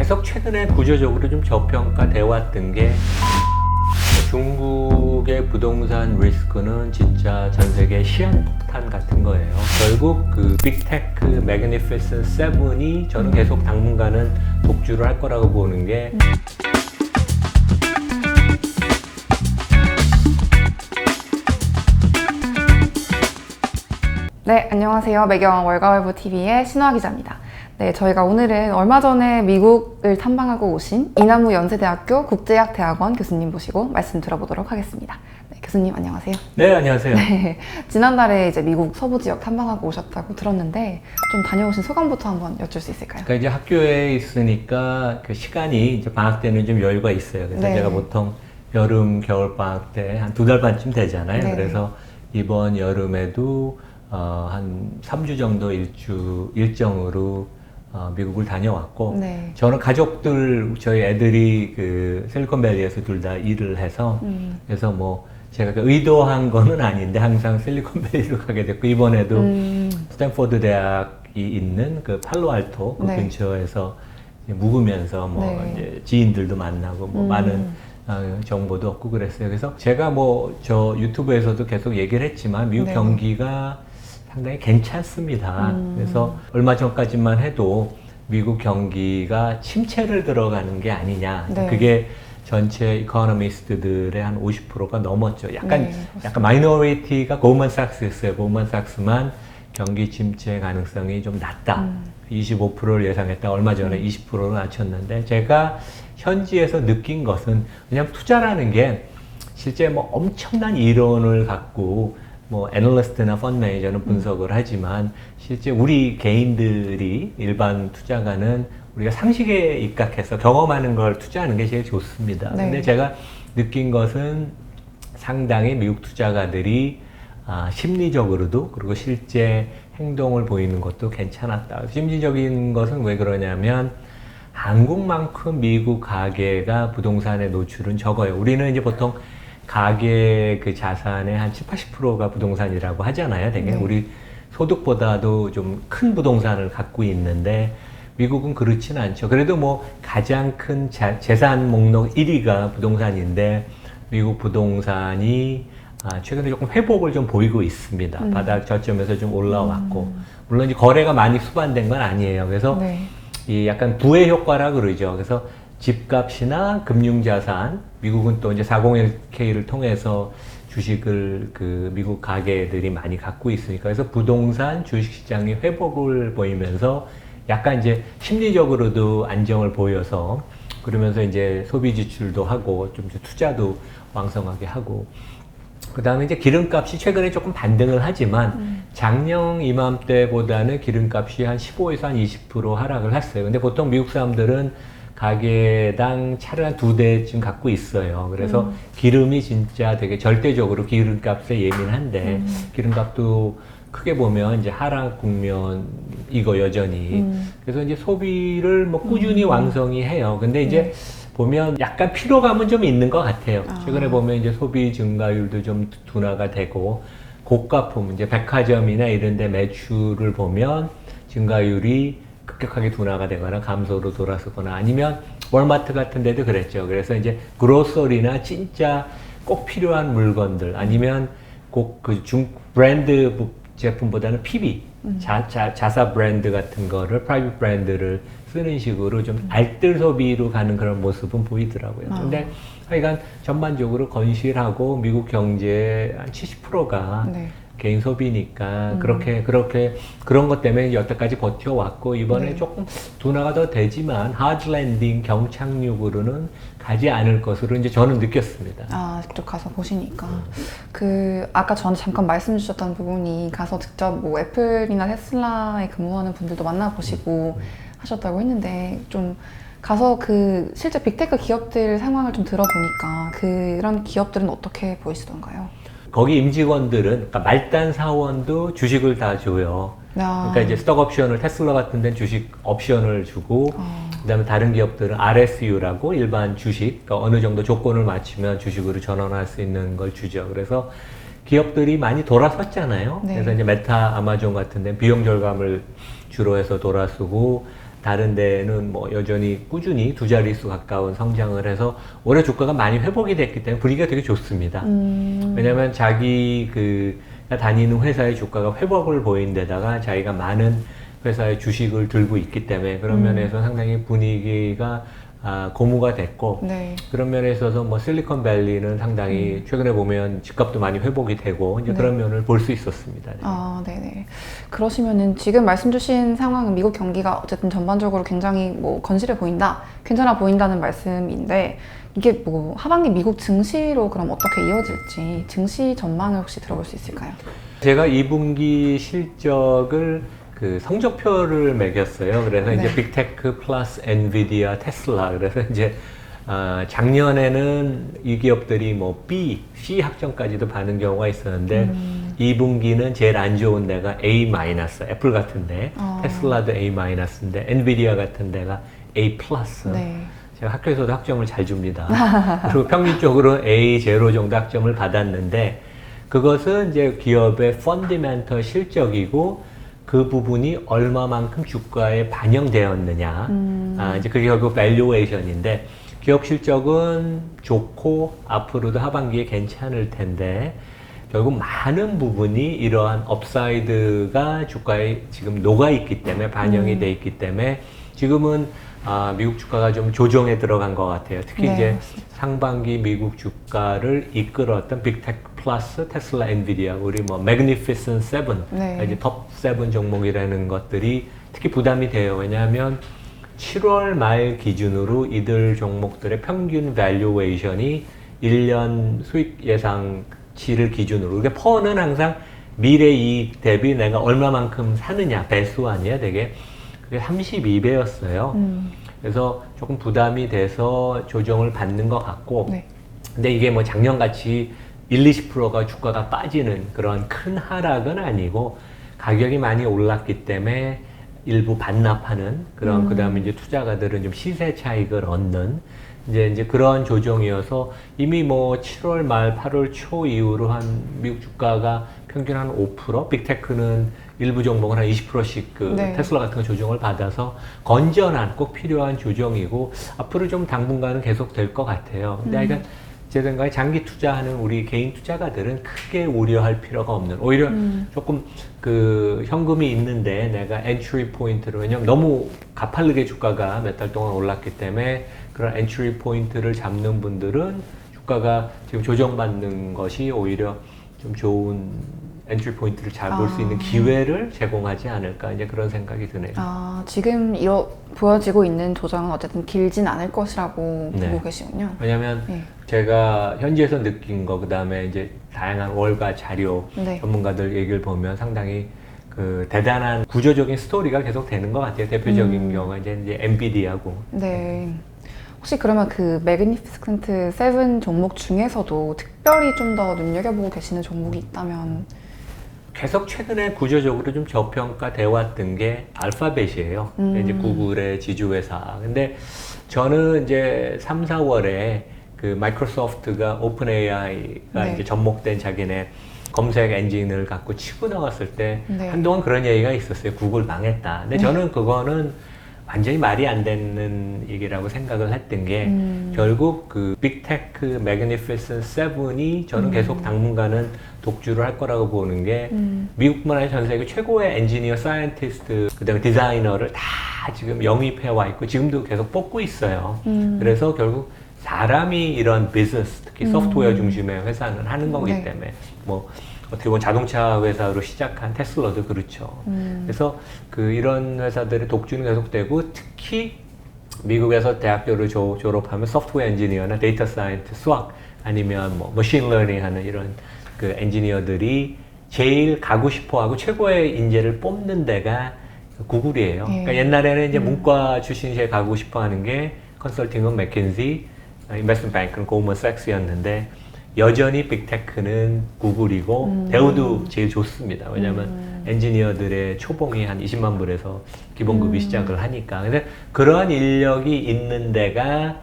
계속 최근에 구조적으로 좀 저평가돼 왔던 게 중국의 부동산 리스크는 진짜 전 세계 시한폭탄 같은 거예요. 결국 그 빅테크 매그니피센트 7이 저는 계속 당분간은 독주를 할 거라고 보는 게 네, 안녕하세요. 매경 월가월부 TV의 신화 기자입니다. 네, 저희가 오늘은 얼마 전에 미국을 탐방하고 오신 이남우 연세대학교 국제학대학원 교수님 모시고 말씀 들어보도록 하겠습니다. 네, 교수님 안녕하세요. 네, 안녕하세요. 네, 지난달에 이제 미국 서부 지역 탐방하고 오셨다고 들었는데 좀 다녀오신 소감부터 한번 여쭐 수 있을까요? 그러니까 이제 학교에 있으니까 그 시간이 이제 방학 때는 좀 여유가 있어요. 그래서 네. 제가 보통 여름, 겨울 방학 때 한 2달 반쯤 되잖아요. 네. 그래서 이번 여름에도 한 3주 정도 일정으로 미국을 다녀왔고, 네. 저는 가족들, 저희 애들이 그 실리콘밸리에서 둘 다 일을 해서, 그래서 뭐 제가 그 의도한 거는 아닌데 항상 실리콘밸리로 가게 됐고, 이번에도 스탠포드 대학이 있는 그 팔로알토 그 네. 근처에서 이제 묵으면서 뭐 네. 이제 지인들도 만나고 뭐 많은 정보도 얻고 그랬어요. 그래서 제가 뭐 저 유튜브에서도 계속 얘기를 했지만 미국 네. 경기가 상당히 괜찮습니다. 그래서 얼마 전까지만 해도 미국 경기가 침체를 들어가는 게 아니냐. 네. 그게 전체 이코노미스트들의 한 50%가 넘었죠. 약간 네, 마이너리티가 고ldman삭스였어요. 고ldman삭스만 경기 침체 가능성이 좀 낮다. 25%를 예상했다. 얼마 전에 20%로 낮췄는데 제가 현지에서 느낀 것은 그냥 투자라는 게 실제 뭐 엄청난 이론을 갖고 뭐 애널리스트나 펀드 매니저는 분석을 하지만 실제 우리 개인들이 일반 투자가는 우리가 상식에 입각해서 경험하는 걸 투자하는 게 제일 좋습니다. 네. 근데 제가 느낀 것은 상당히 미국 투자가들이 심리적으로도 그리고 실제 행동을 보이는 것도 괜찮았다. 심리적인 것은 왜 그러냐면 한국만큼 미국 가계가 부동산의 노출은 적어요. 우리는 이제 보통 가계 그 자산의 한 70~80%가 부동산이라고 하잖아요. 되게 우리 소득보다도 좀 큰 부동산을 갖고 있는데 미국은 그렇지는 않죠. 그래도 뭐 가장 큰 재산 목록 1위가 부동산인데 미국 부동산이 최근에 조금 회복을 좀 보이고 있습니다. 바닥 저점에서 좀 올라왔고 물론 이제 거래가 많이 수반된 건 아니에요. 그래서 네. 이 약간 부의 효과라 그러죠. 그래서 집값이나 금융자산, 미국은 또 이제 401k를 통해서 주식을 그 미국 가계들이 많이 갖고 있으니까 그래서 부동산 주식시장이 회복을 보이면서 약간 이제 심리적으로도 안정을 보여서 그러면서 이제 소비 지출도 하고 좀 투자도 왕성하게 하고 그 다음에 이제 기름값이 최근에 조금 반등을 하지만 작년 이맘때보다는 기름값이 한 15에서 한 20% 하락을 했어요. 근데 보통 미국 사람들은 가게당 차를 한 2대쯤 갖고 있어요. 그래서 기름이 진짜 되게 절대적으로 기름값에 예민한데 기름값도 크게 보면 이제 하락 국면이고 여전히 그래서 이제 소비를 뭐 꾸준히 왕성히 해요. 근데 이제 보면 약간 피로감은 좀 있는 것 같아요. 최근에 보면 이제 소비 증가율도 좀 둔화가 되고 고가품 이제 백화점이나 이런 데 매출을 보면 증가율이 급격하게 둔화가 되거나 감소로 돌아서거나 아니면 월마트 같은 데도 그랬죠. 그래서 이제 그로서리나 진짜 꼭 필요한 물건들 아니면 꼭 그 브랜드 제품보다는 PB 자사 브랜드 같은 거를 프라이빗 브랜드를 쓰는 식으로 좀 알뜰 소비로 가는 그런 모습은 보이더라고요. 근데 하여간 전반적으로 건실하고 미국 경제의 한 70%가 개인 소비니까 그렇게 그런 것 때문에 여태까지 버텨왔고 이번에 조금 둔화가 더 되지만 하드 랜딩 경착륙으로는 가지 않을 것으로 이제 저는 느꼈습니다. 직접 가서 보시니까 그 아까 전에 잠깐 말씀 주셨던 부분이 가서 직접 뭐 애플이나 테슬라에 근무하는 분들도 만나보시고 하셨다고 했는데 좀 가서 그 실제 빅테크 기업들 상황을 좀 들어보니까 그런 기업들은 어떻게 보이시던가요? 거기 임직원들은 그러니까 말단 사원도 주식을 다 줘요. 그러니까 이제 스톡 옵션을 테슬라 같은 데는 주식 옵션을 주고 그다음에 다른 기업들은 RSU라고 일반 주식 그러니까 어느 정도 조건을 맞추면 주식으로 전환할 수 있는 걸 주죠. 그래서 기업들이 많이 돌아섰잖아요. 그래서 이제 메타, 아마존 같은 데는 비용 절감을 주로 해서 돌아서고 다른 데는 뭐 여전히 꾸준히 두 자릿수 가까운 성장을 해서 올해 주가가 많이 회복이 됐기 때문에 분위기가 되게 좋습니다. 왜냐하면 자기 가 다니는 회사의 주가가 회복을 보인 데다가 자기가 많은 회사의 주식을 들고 있기 때문에 그런 면에서 상당히 분위기가 고무가 됐고 네. 그런 면에 있어서 뭐 실리콘밸리는 상당히 최근에 보면 집값도 많이 회복이 되고 이제 네. 그런 면을 볼 수 있었습니다. 네. 아, 네네. 그러시면은 지금 말씀 주신 상황은 미국 경기가 어쨌든 전반적으로 굉장히 뭐 건실해 보인다, 괜찮아 보인다는 말씀인데 이게 뭐 하반기 미국 증시로 그럼 어떻게 이어질지 증시 전망을 혹시 들어볼 수 있을까요? 제가 2분기 실적을 성적표를 매겼어요. 그래서 이제 네. 빅테크 플러스 엔비디아, 테슬라. 그래서 이제 작년에는 이 기업들이 뭐 B, C 학점까지도 받는 경우가 있었는데 2분기는 제일 안 좋은 데가 A-, 애플 같은데 테슬라도 A-인데 엔비디아 같은 데가 A+. 네. 제가 학교에서도 학점을 잘 줍니다. 그리고 평균적으로 A0 정도 학점을 받았는데 그것은 이제 기업의 펀디멘털 실적이고 그 부분이 얼마만큼 주가에 반영되었느냐. 이제 그게 결국 밸류에이션인데 기업 실적은 좋고 앞으로도 하반기에 괜찮을 텐데 결국 많은 부분이 이러한 업사이드가 주가에 지금 녹아있기 때문에 반영이 돼 있기 때문에 지금은 미국 주가가 좀 조정에 들어간 것 같아요. 특히 네, 이제 맞습니다. 상반기 미국 주가를 이끌었던 빅테크 플러스 테슬라, 엔비디아, 우리 뭐 매그니피센트 세븐, 네. 이제 톱 세븐 종목이라는 것들이 특히 부담이 돼요. 왜냐하면 7월 말 기준으로 이들 종목들의 평균 밸류에이션이 1년 수익 예상치를 기준으로, 그러니까 퍼는 항상 미래 이익 대비 내가 얼마만큼 사느냐 배수 아니야 되게. 그게 32배였어요. 그래서 조금 부담이 돼서 조정을 받는 것 같고 네. 근데 이게 뭐 작년같이 20%가 주가가 빠지는 그런 큰 하락은 아니고 가격이 많이 올랐기 때문에 일부 반납하는 그런 그다음에 이제 투자가들은 좀 시세 차익을 얻는 이제 그런 조정이어서 이미 뭐 7월 말 8월 초 이후로 한 미국 주가가 평균 한 5%, 빅테크는 일부 종목은 한 20%씩 네. 테슬라 같은 거 조정을 받아서 건전한 꼭 필요한 조정이고 앞으로 좀 당분간은 계속 될 것 같아요. 근데 하여간 제 생각에 장기 투자하는 우리 개인 투자가들은 크게 우려할 필요가 없는 오히려 조금 현금이 있는데 내가 엔트리 포인트를 왜냐면 너무 가파르게 주가가 몇 달 동안 올랐기 때문에 그런 엔트리 포인트를 잡는 분들은 주가가 지금 조정받는 것이 오히려 좀 좋은 엔트리 포인트를 잡을 수 있는 기회를 제공하지 않을까 이제 그런 생각이 드네요. 지금 보여지고 있는 조정은 어쨌든 길진 않을 것이라고 네. 보고 계시군요. 왜냐하면 네. 제가 현지에서 느낀 거 그다음에 이제 다양한 월가 자료 네. 전문가들 얘기를 보면 상당히 대단한 구조적인 스토리가 계속 되는 것 같아요. 대표적인 경우가 이제 엔비디아고. 네. 혹시 그러면 매그니피센트 세븐 종목 중에서도 특별히 좀 더 눈여겨보고 계시는 종목이 있다면? 계속 최근에 구조적으로 좀 저평가돼 왔던 게 알파벳이에요. 이제 구글의 지주회사. 근데 저는 이제 3, 4월에 마이크로소프트가 오픈 AI가 네. 이제 접목된 자기네 검색 엔진을 갖고 치고 나왔을 때 네. 한동안 그런 얘기가 있었어요. 구글 망했다. 근데 저는 그거는 완전히 말이 안 되는 얘기라고 생각을 했던 게 결국 빅테크 매그니피센트 세븐이 저는 계속 당분간은 독주를 할 거라고 보는 게 미국뿐만 아니라 전 세계 최고의 엔지니어, 사이언티스트, 그다음에 디자이너를 다 지금 영입해 와 있고 지금도 계속 뽑고 있어요. 그래서 결국 사람이 이런 비즈니스, 특히 소프트웨어 중심의 회사는 하는 거기 네. 때문에 뭐 어떻게 보면 자동차 회사로 시작한 테슬라도 그렇죠. 그래서 이런 회사들의 독주는 계속되고 특히 미국에서 대학교를 졸업하면 소프트웨어 엔지니어나 데이터 사이언티스트, 수학 아니면 뭐 머신 러닝 하는 이런 엔지니어들이 제일 가고 싶어 하고 최고의 인재를 뽑는 데가 구글이에요. 그러니까 옛날에는 이제 문과 출신이 가고 싶어 하는 게 컨설팅은 맥킨지, 인베스트먼트 뱅크는 고ldman삭스였는데 여전히 빅테크는 구글이고 대우도 제일 좋습니다. 왜냐하면 엔지니어들의 초봉이 한 20만 불에서 기본급이 시작을 하니까. 근데 그러한 인력이 있는 데가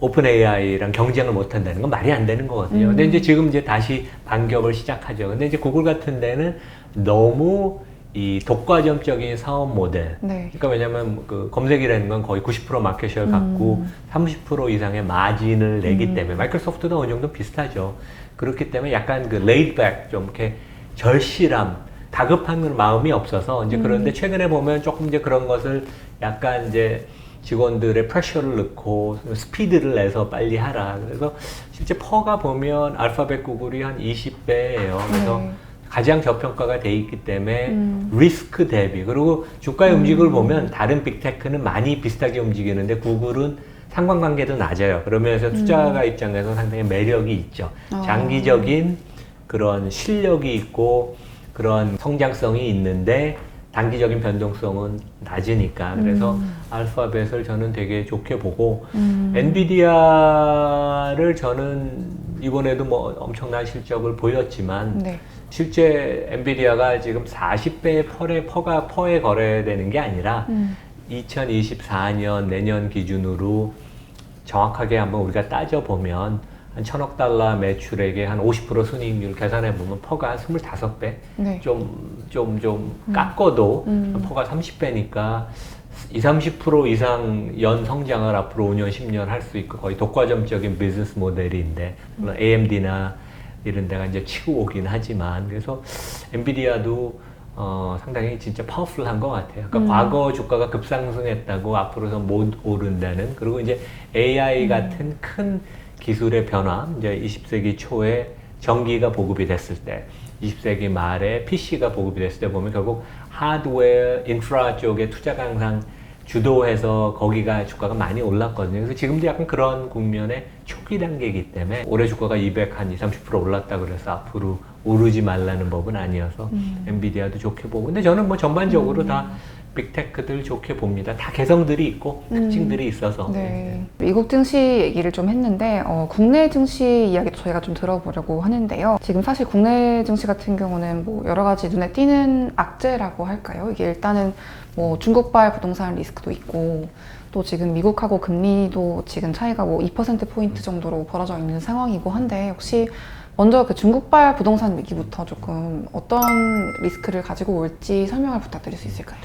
오픈 AI랑 경쟁을 못 한다는 건 말이 안 되는 거거든요. 근데 이제 지금 다시 반격을 시작하죠. 근데 이제 구글 같은 데는 너무 이 독과점적인 사업 모델. 네. 그러니까 왜냐면 그 검색이라는 건 거의 90% 마켓쉐어를 갖고 30% 이상의 마진을 내기 때문에 마이크로소프트도 어느 정도 비슷하죠. 그렇기 때문에 약간 그 레이드백 좀 이렇게 절실함, 다급한 마음이 없어서 이제 그런데 최근에 보면 조금 이제 그런 것을 약간 이제 직원들의 프레셔를 넣고 스피드를 내서 빨리 하라. 그래서 실제 퍼가 보면 알파벳 구글이 한 20배예요. 그래서 네. 가장 저평가가 돼 있기 때문에 리스크 대비 그리고 주가의 움직임을 보면 다른 빅테크는 많이 비슷하게 움직이는데 구글은 상관관계도 낮아요. 그러면서 투자가 입장에서 상당히 매력이 있죠. 장기적인 그런 실력이 있고 그런 성장성이 있는데 단기적인 변동성은 낮으니까 그래서 알파벳을 저는 되게 좋게 보고 엔비디아를 저는 이번에도 뭐 엄청난 실적을 보였지만 네. 실제 엔비디아가 지금 40배의 퍼에 거래되는 게 아니라 2024년 내년 기준으로 정확하게 한번 우리가 따져보면 한 1,000억 달러 매출액에 한 50% 순이익률 계산해 보면 퍼가 한 25배? 네. 좀 깎아도 퍼가 30배니까 20-30% 이상 연 성장을 앞으로 5년, 10년 할 수 있고 거의 독과점적인 비즈니스 모델인데 물론 AMD나 이런 데가 이제 치고 오긴 하지만 그래서 엔비디아도 상당히 진짜 파워풀한 것 같아요. 그러니까 과거 주가가 급상승했다고 앞으로서 못 오른다는 그리고 이제 AI 같은 큰 기술의 변화, 이제 20세기 초에 전기가 보급이 됐을 때, 20세기 말에 PC가 보급이 됐을 때 보면 결국 하드웨어, 인프라 쪽에 투자가 항상 주도해서 거기가 주가가 많이 올랐거든요. 그래서 지금도 약간 그런 국면의 초기 단계이기 때문에 올해 주가가 230% 올랐다 그래서 앞으로 오르지 말라는 법은 아니어서 엔비디아도 좋게 보고 근데 저는 뭐 전반적으로 다 빅테크들 좋게 봅니다. 다 개성들이 있고 특징들이 있어서. 네. 미국 증시 얘기를 좀 했는데 국내 증시 이야기도 저희가 좀 들어보려고 하는데요. 지금 사실 국내 증시 같은 경우는 뭐 여러 가지 눈에 띄는 악재라고 할까요? 이게 일단은 뭐 중국발 부동산 리스크도 있고 또 지금 미국하고 금리도 지금 차이가 뭐 2%포인트 정도로 벌어져 있는 상황이고 한데 혹시 먼저 그 중국발 부동산 위기부터 조금 어떤 리스크를 가지고 올지 설명을 부탁드릴 수 있을까요?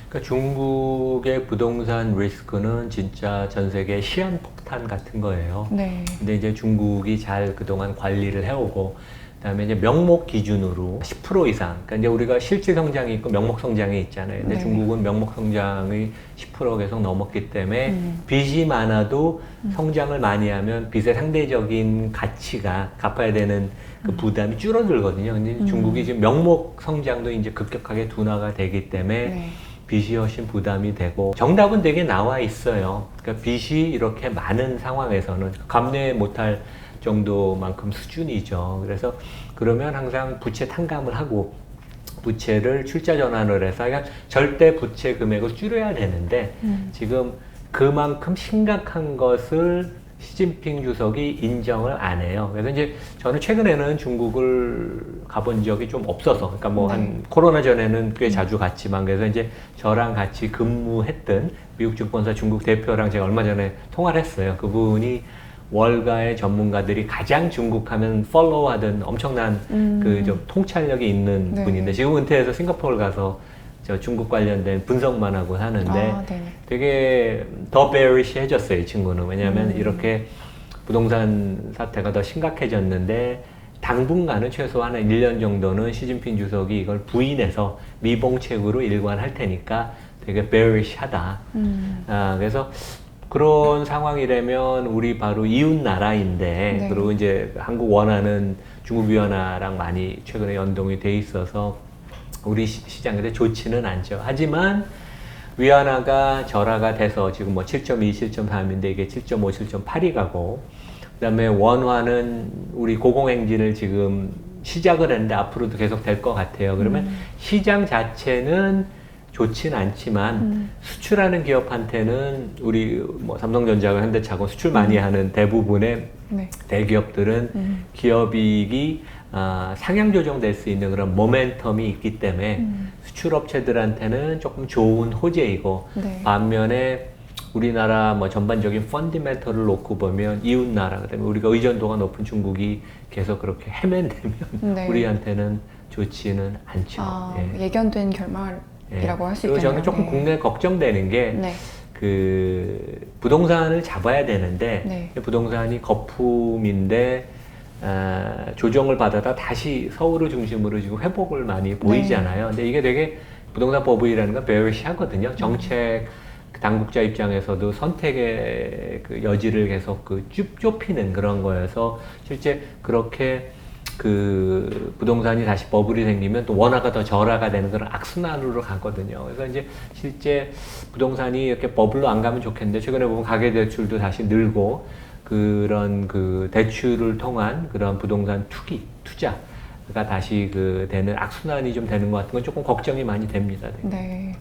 그러니까 중국의 부동산 리스크는 진짜 전 세계 시한폭탄 같은 거예요. 네. 근데 이제 중국이 잘 그동안 관리를 해오고, 그다음에 이제 명목 기준으로 10% 이상, 그러니까 이제 우리가 실질 성장이 있고 명목 성장이 있잖아요. 근데 네. 중국은 명목 성장이 10% 계속 넘었기 때문에 빚이 많아도 성장을 많이 하면 빚의 상대적인 가치가 갚아야 되는 그 부담이 줄어들거든요. 근데 중국이 지금 명목 성장도 이제 급격하게 둔화가 되기 때문에 네. 빚이 훨씬 부담이 되고 정답은 되게 나와 있어요. 그러니까 빚이 이렇게 많은 상황에서는 감내 못할 정도만큼 수준이죠. 그래서 그러면 항상 부채 탕감을 하고 부채를 출자 전환을 해서 그러니까 절대 부채 금액을 줄여야 되는데 지금 그만큼 심각한 것을 시진핑 주석이 인정을 안 해요. 그래서 이제 저는 최근에는 중국을 가본 적이 좀 없어서, 그러니까 뭐 한 코로나 전에는 꽤 자주 갔지만, 그래서 이제 저랑 같이 근무했던 미국 증권사 중국 대표랑 제가 얼마 전에 통화를 했어요. 그분이 월가의 전문가들이 가장 중국하면 팔로우하던 엄청난 그 좀 통찰력이 있는 네. 분인데 지금 은퇴해서 싱가포르 가서 저 중국 관련된 분석만 하고 하는데 되게 더 bearish해졌어요, 이 친구는. 왜냐하면 이렇게 부동산 사태가 더 심각해졌는데 당분간은 최소한 1년 정도는 시진핑 주석이 이걸 부인해서 미봉책으로 일관할 테니까 되게 bearish하다. 그래서 그런 상황이라면 우리 바로 이웃 나라인데 네. 그리고 이제 한국 원화는 중국 위안화랑 많이 최근에 연동이 돼 있어서 우리 시장에 좋지는 않죠. 하지만 위안화가 절하가 돼서 지금 뭐 7.2, 7.3인데 이게 7.5, 7.8이 가고 그다음에 원화는 우리 고공행진을 지금 시작을 했는데 앞으로도 계속 될 것 같아요. 그러면 시장 자체는 좋진 않지만 수출하는 기업한테는 우리 뭐 삼성전자가 현대차고 수출 많이 하는 대부분의 대기업들은 기업이익이 상향 조정될 수 있는 그런 모멘텀이 있기 때문에 수출업체들한테는 조금 좋은 호재이고 반면에 우리나라 뭐 전반적인 펀디멘털을 놓고 보면 이웃나라 그다음에 우리가 의존도가 높은 중국이 계속 그렇게 헤맨되면 우리한테는 좋지는 않죠. 예. 예견된 결말이라고 할 수 그리고 있겠네요. 저는 조금 국내 걱정되는 게 네. 그 부동산을 잡아야 되는데 네. 부동산이 거품인데 조정을 받아다 다시 서울을 중심으로 지금 회복을 많이 보이잖아요. 근데 이게 되게 부동산법이라는 건 bearish하거든요. 정책 당국자 입장에서도 선택의 그 여지를 계속 좁히는 그런 거여서 실제 그렇게 그 부동산이 다시 버블이 생기면 또 원화가 더 절하가 되는 그런 악순환으로 가거든요. 그래서 이제 실제 부동산이 이렇게 버블로 안 가면 좋겠는데 최근에 보면 가계대출도 다시 늘고 그런 그 대출을 통한 그런 부동산 투자가 다시 그 되는 악순환이 좀 되는 것 같은 건 조금 걱정이 많이 됩니다. 네.